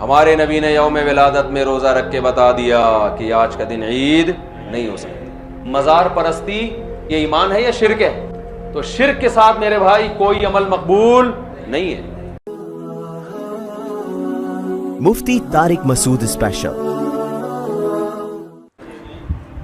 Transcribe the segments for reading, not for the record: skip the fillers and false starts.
हमारे नबी ने यौम विलादत में रोजा रख के बता दिया कि आज का दिन ईद नहीं हो सकती। मजार परस्ती ये ईमान है या शिर्क है? तो शिर्क के साथ मेरे भाई कोई अमल मकबूल नहीं है। मुफ्ती तारिक मसूद स्पेशल।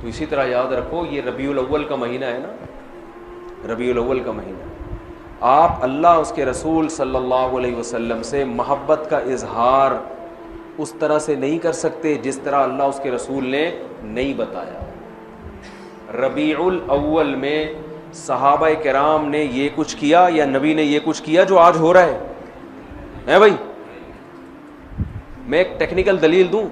तो इसी तरह याद रखो, ये रबीउल अव्वल का महीना है ना, रबीउल अव्वल का महीना, आप अल्लाह उसके रसूल सल्लल्लाहु अलैहि वसल्लम से मोहब्बत का इजहार उस तरह से नहीं कर सकते जिस तरह अल्लाह उसके रसूल ने नहीं बताया। रबीउल अव्वल में सहाबा किराम ने ये कुछ किया या नबी ने ये कुछ किया जो आज हो रहा है भाई? मैं एक टेक्निकल दलील दूं।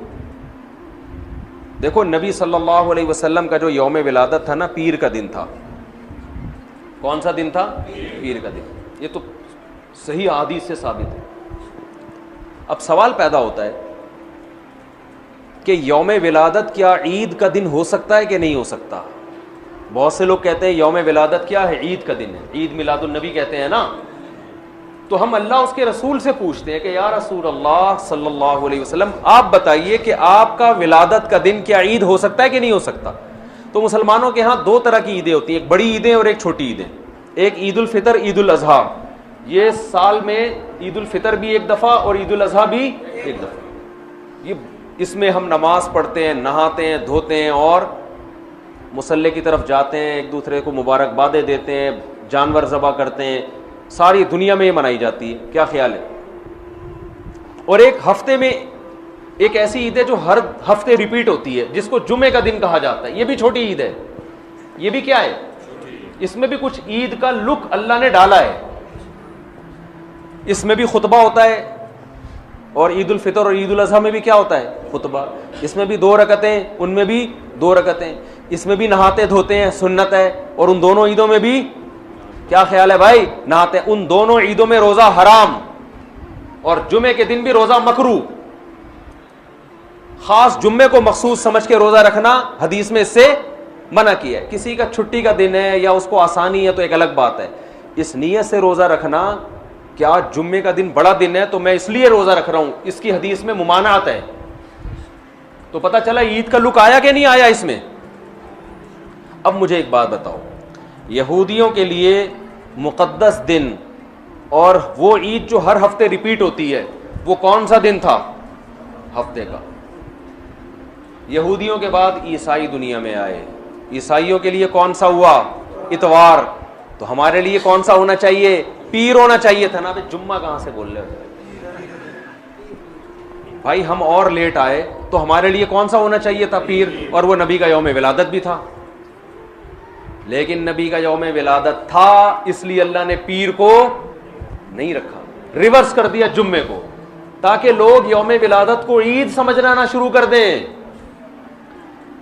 देखो, नबी सल्लल्लाहु अलैहि वसल्लम का जो यौम विलादत था ना, पीर का दिन था। कौन सा दिन था? पीर का दिन। ये तो सही हदीस से साबित है। अब सवाल पैदा होता है कि यौम विलादत क्या ईद का दिन हो सकता है कि नहीं हो सकता? बहुत से लोग कहते हैं यौम विलादत क्या है? ईद का दिन है, ईद मिलादुन नबी कहते हैं ना। तो हम अल्लाह उसके रसूल से पूछते हैं कि या रसूल अल्लाह सल्लल्लाहु अलैहि वसल्लम, आप बताइए कि आपका विलादत का दिन क्या ईद हो सकता है कि नहीं हो सकता? तो मुसलमानों के यहाँ दो तरह की ईदें होती हैं, एक बड़ी ईदें और एक छोटी ईदें। एक ईद उल फितर, ईद उल अजहा। ये साल में ईद उल फितर भी एक दफ़ा और ईद उल अजहा भी एक दफ़ा। ये इसमें हम नमाज पढ़ते हैं, नहाते हैं, धोते हैं और मुसल्ले की तरफ जाते हैं, एक दूसरे को मुबारकबादें देते हैं, जानवर ज़बह करते हैं। सारी दुनिया में ये मनाई जाती है। क्या ख्याल है? और एक हफ्ते में एक ऐसी ईद है जो हर हफ्ते रिपीट होती है, जिसको जुमे का दिन कहा जाता है। ये भी छोटी ईद है। ये भी क्या है? इसमें भी कुछ ईद का लुक अल्लाह ने डाला है। इसमें भी खुतबा होता है और ईद उल फितर और ईद उल अजहा में भी क्या होता है? खुतबा। इसमें भी 2 रकतें, उनमें भी 2 रकतें। इसमें भी नहाते धोते हैं, सुन्नत है। और उन दोनों ईदों में भी क्या ख्याल है भाई? नहाते। उन दोनों ईदों में रोजा हराम और जुमे के दिन भी रोजा मकरू। खास जुम्मे को मखसूस समझ के रोजा रखना हदीस में इससे मना किया है। किसी का छुट्टी का दिन है या उसको आसानी है तो एक अलग बात है। इस नीयत से रोजा रखना, क्या जुम्मे का दिन बड़ा दिन है तो मैं इसलिए रोजा रख रहा हूं, इसकी हदीस में मुमानात है। तो पता चला ईद का लुक आया कि नहीं आया इसमें। अब मुझे एक बात बताओ, यहूदियों के लिए मुक़द्दस दिन और वो ईद जो हर हफ्ते रिपीट होती है, वो कौन सा दिन था हफ्ते का? यहूदियों के बाद ईसाई दुनिया में आए। ईसाइयों के लिए कौन सा हुआ? इतवार। तो हमारे लिए कौन सा होना चाहिए? पीर होना चाहिए था ना। जुम्मा कहां से बोल रहे हो भाई? हम और लेट आए तो हमारे लिए कौन सा होना चाहिए था? पीर। और वो नबी का यौम विलादत भी था। लेकिन नबी का यौम विलादत था, इसलिए अल्लाह ने पीर को नहीं रखा, रिवर्स कर दिया जुम्मे को, ताकि लोग यौम विलादत को ईद समझना ना शुरू कर दें।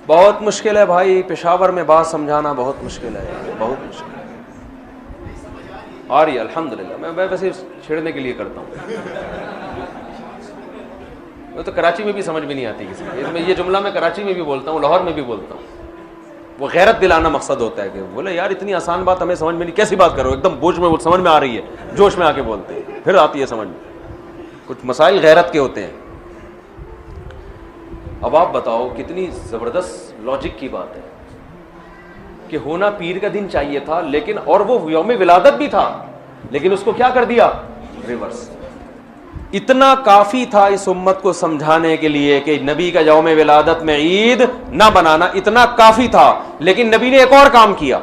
बहुत मुश्किल है भाई, पेशावर में बात समझाना बहुत मुश्किल है, बहुत मुश्किल है। आ रही है अल्हम्दुलिल्लाह। मैं वैसे छेड़ने के लिए करता हूँ। वो तो कराची में भी समझ में नहीं आती किसी को। ये जुमला मैं कराची में भी बोलता हूँ, लाहौर में भी बोलता हूँ। वो गैरत दिलाना मकसद होता है कि बोले यार इतनी आसान बात हमें समझ में नहीं, कैसी बात करो, एकदम बोझ में समझ में आ रही है, जोश में आके बोलते हैं, फिर आती है समझ में। कुछ मसाइल गैरत के होते हैं। अब आप बताओ, कितनी जबरदस्त लॉजिक की बात है कि होना पीर का दिन चाहिए था, लेकिन और वो यौम विलादत भी था, लेकिन उसको क्या कर दिया? रिवर्स। इतना काफी था इस उम्मत को समझाने के लिए कि नबी का यौम विलादत में ईद ना बनाना, इतना काफी था। लेकिन नबी ने एक और काम किया।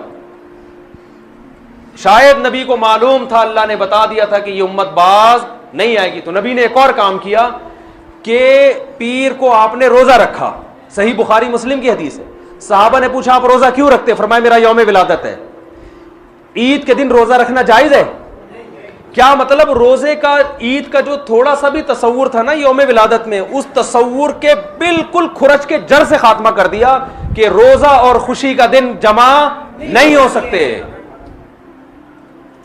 शायद नबी को मालूम था, अल्लाह ने बता दिया था कि ये उम्मत बाज नहीं आएगी, तो नबी ने एक और काम किया कि पीर को आपने रोजा रखा। सही बुखारी मुस्लिम की हदीस है। सहाबा ने पूछा, आप रोजा क्यों रखते? फरमाया, मेरा यौम विलादत है। ईद के दिन रोजा रखना जायज है? क्या मतलब? रोजे का, ईद का जो थोड़ा सा भी तसव्वुर था ना यौम विलादत में, उस तसव्वुर के बिल्कुल खुरच के जड़ से खात्मा कर दिया कि रोजा और खुशी का दिन जमा नहीं हो सकते।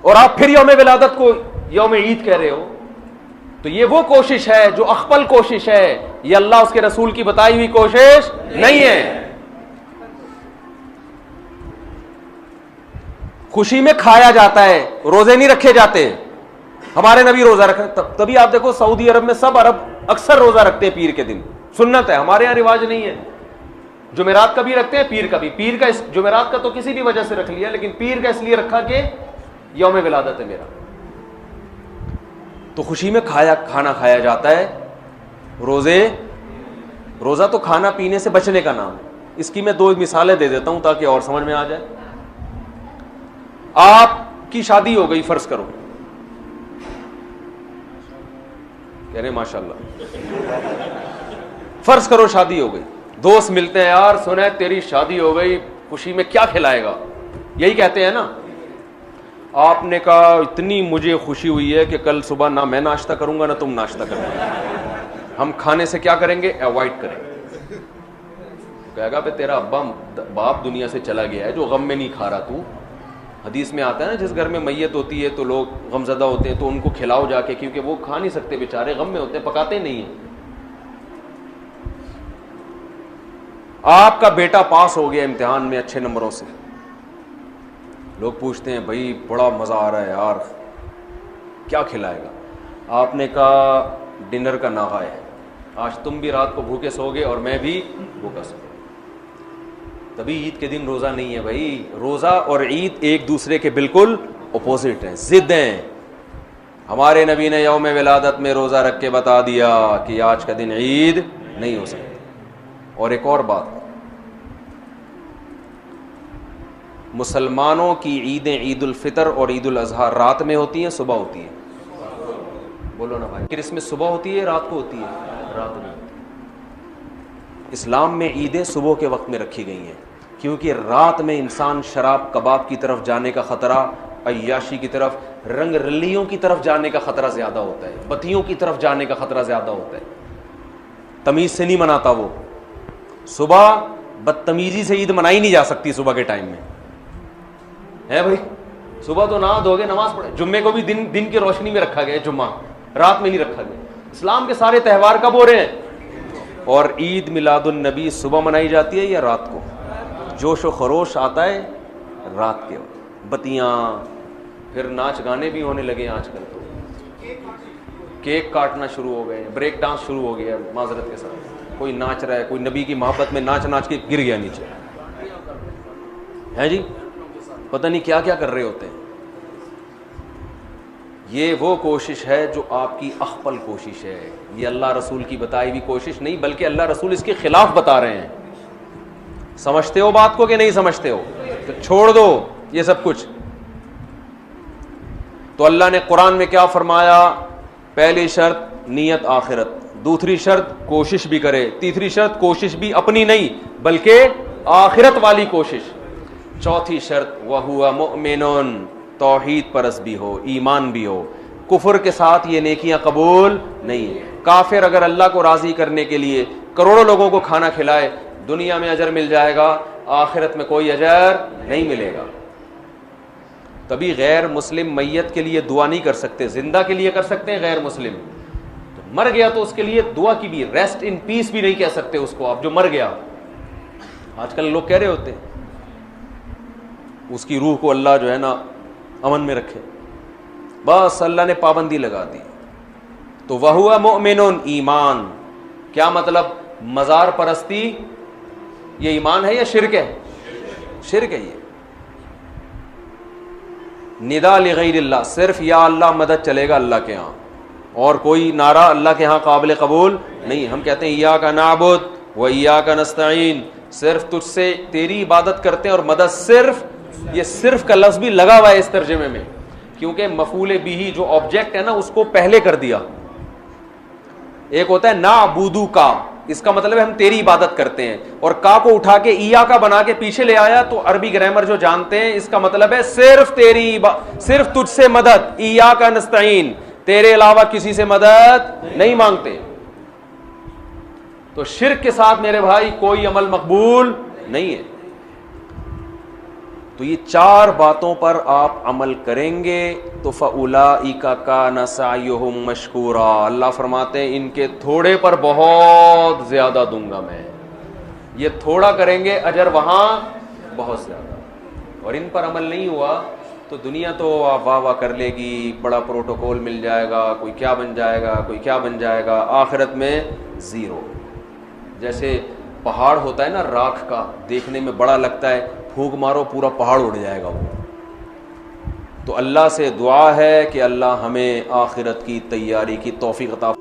और आप फिर यौम विलादत को यौम ईद कह रहे हो। तो ये वो कोशिश है जो अख्बल कोशिश है, ये अल्लाह उसके रसूल की बताई हुई कोशिश नहीं है। खुशी में खाया जाता है, रोजे नहीं रखे जाते। हमारे नबी रोजा रख, तभी आप देखो सऊदी अरब में सब अरब अक्सर रोजा रखते हैं पीर के दिन, सुन्नत है। हमारे यहां रिवाज नहीं है। जुमेरात का भी रखते हैं, पीर का भी। पीर का जुमेरात का तो किसी भी वजह से रख लिया, लेकिन पीर का इसलिए रखा कि यौम विलादत है मेरा, तो खुशी में खाना खाया जाता है। रोजा तो खाना पीने से बचने का नाम है। इसकी मैं 2 मिसालें दे देता हूं ताकि और समझ में आ जाए। आपकी शादी हो गई, फर्ज करो, कह रहे माशाल्लाह, फर्ज करो शादी हो गई, दोस्त मिलते हैं, यार सुना है तेरी शादी हो गई, खुशी में क्या खिलाएगा, यही कहते हैं ना। आपने कहा इतनी मुझे खुशी हुई है कि कल सुबह ना मैं नाश्ता करूंगा ना तुम नाश्ता करोगे, हम खाने से क्या करेंगे, अवॉइड करेंगे। कहेगा भाई तेरा बाप दुनिया से चला गया है जो गम में नहीं खा रहा तू। हदीस में आता है ना, जिस घर में मैयत होती है तो लोग गमजदा होते हैं, तो उनको खिलाओ जाके, क्योंकि वो खा नहीं सकते बेचारे, गम में होते हैं, पकाते नहीं हैं। आपका बेटा पास हो गया इम्तिहान में अच्छे नंबरों से, लोग पूछते हैं भाई बड़ा मजा आ रहा है यार, क्या खिलाएगा। आपने कहा डिनर का नागा है, आज तुम भी रात को भूखे सोगे और मैं भी भूखा सोऊंगा। तभी ईद के दिन रोजा नहीं है भाई। रोजा और ईद एक दूसरे के बिल्कुल अपोजिट हैं, जिद हैं। हमारे नबी ने यौम विलादत में रोजा रख के बता दिया कि आज का दिन ईद नहीं हो सकती। और एक और बात, मुसलमानों की ईदें ईद उल फितर और ईद उल अजहा रात में होती हैं, सुबह होती है? बोलो ना भाई, किसमें सुबह होती है, रात को होती है? रात में। इस्लाम में ईदें सुबह के वक्त में रखी गई हैं, क्योंकि रात में इंसान शराब कबाब की तरफ जाने का खतरा, अय्याशी की तरफ, रंग रलियों की तरफ जाने का खतरा ज्यादा होता है, बत्तियों की तरफ जाने का खतरा ज्यादा होता है। तमीज से नहीं मनाता वो। सुबह बदतमीजी से ईद मनाई नहीं जा सकती सुबह के टाइम में, है भाई। सुबह तो नहा धोगे नमाज पढ़े, जुम्मे को भी दिन की रोशनी में रखा गया, जुम्मा रात में नहीं रखा गया। इस्लाम के सारे त्यौहार कब हो रहे हैं? और ईद मिलादुन नबी सुबह मनाई जाती है या रात को? जोश व खरोश आता है रात के वक्त, बत्तियां, फिर नाच गाने भी होने लगे आजकल, तो केक काटना शुरू हो गए, ब्रेक डांस शुरू हो गया, माजरत के साथ कोई नाच रहा है, कोई नबी की मोहब्बत में नाच नाच के गिर गया नीचे, है जी, पता नहीं क्या क्या कर रहे होते हैं। ये वो कोशिश है जो आपकी अख्पल कोशिश है, ये अल्लाह रसूल की बताई हुई कोशिश नहीं, बल्कि अल्लाह रसूल इसके खिलाफ बता रहे हैं। समझते हो बात को कि नहीं समझते हो? तो छोड़ दो ये सब कुछ। तो अल्लाह ने कुरान में क्या फरमाया? पहली शर्त नियत आखिरत, दूसरी शर्त कोशिश भी करे, तीसरी शर्त कोशिश भी अपनी नहीं बल्कि आखिरत वाली कोशिश, चौथी शर्त वहुवा मुमिनुन, तौहीद परस भी हो, ईमान भी हो। कुफर के साथ ये नेकियां कबूल नहीं है। काफिर अगर अल्लाह को राजी करने के लिए करोड़ों लोगों को खाना खिलाए, दुनिया में अजर मिल जाएगा, आखिरत में कोई अजर नहीं मिलेगा। तभी गैर मुस्लिम मैयत के लिए दुआ नहीं कर सकते, जिंदा के लिए कर सकते हैं। गैर मुस्लिम तो मर गया तो उसके लिए दुआ की भी, रेस्ट इन पीस भी नहीं कह सकते उसको आप, जो मर गया। आजकल लोग कह रहे होते हैं उसकी रूह को अल्लाह जो है ना अमन में रखे, बस अल्लाह ने पाबंदी लगा दी। तो वहुवा मुमिनुन, ईमान क्या मतलब? मजार परस्ती ये ईमान है या शिर्क है? शिर्क है ये। निदा लिगैरिल्लाह, सिर्फ या अल्लाह मदद चलेगा अल्लाह के यहाँ, और कोई नारा अल्लाह के यहाँ काबिल कबूल नहीं। हम कहते हैं इय्याका नाअबुद व इय्याका नस्तईन, सिर्फ तुझसे तेरी इबादत करते हैं और मदद सिर्फ, ये सिर्फ का लफ्ज भी लगा हुआ है इस तर्जुमे में, क्योंकि मफूल बिही जो ऑब्जेक्ट है ना उसको पहले कर दिया। एक होता है नाअबुदु का, इसका मतलब है हम तेरी इबादत करते हैं, और का को उठा के इया का बना के पीछे ले आया, तो अरबी ग्रामर जो जानते हैं इसका मतलब है सिर्फ तेरी, सिर्फ तुझसे मदद, इया का नस्तईन, तेरे अलावा किसी से मदद नहीं मांगते। तो शिर्क के साथ मेरे भाई कोई अमल मकबूल नहीं है। तो ये 4 बातों पर आप अमल करेंगे तो फउलाइका काना सायुहुम मशकूरा, अल्लाह फरमाते हैं इनके थोड़े पर बहुत ज्यादा दूंगा मैं। ये थोड़ा करेंगे अजर वहां बहुत ज्यादा, और इन पर अमल नहीं हुआ तो दुनिया तो वाह वाह कर लेगी, बड़ा प्रोटोकॉल मिल जाएगा, कोई क्या बन जाएगा, कोई क्या बन जाएगा, आखिरत में ज़ीरो। जैसे पहाड़ होता है ना राख का, देखने में बड़ा लगता है, फूंक मारो पूरा पहाड़ उड़ जाएगा वो। तो अल्लाह से दुआ है कि अल्लाह हमें आखिरत की तैयारी की तौफीक अता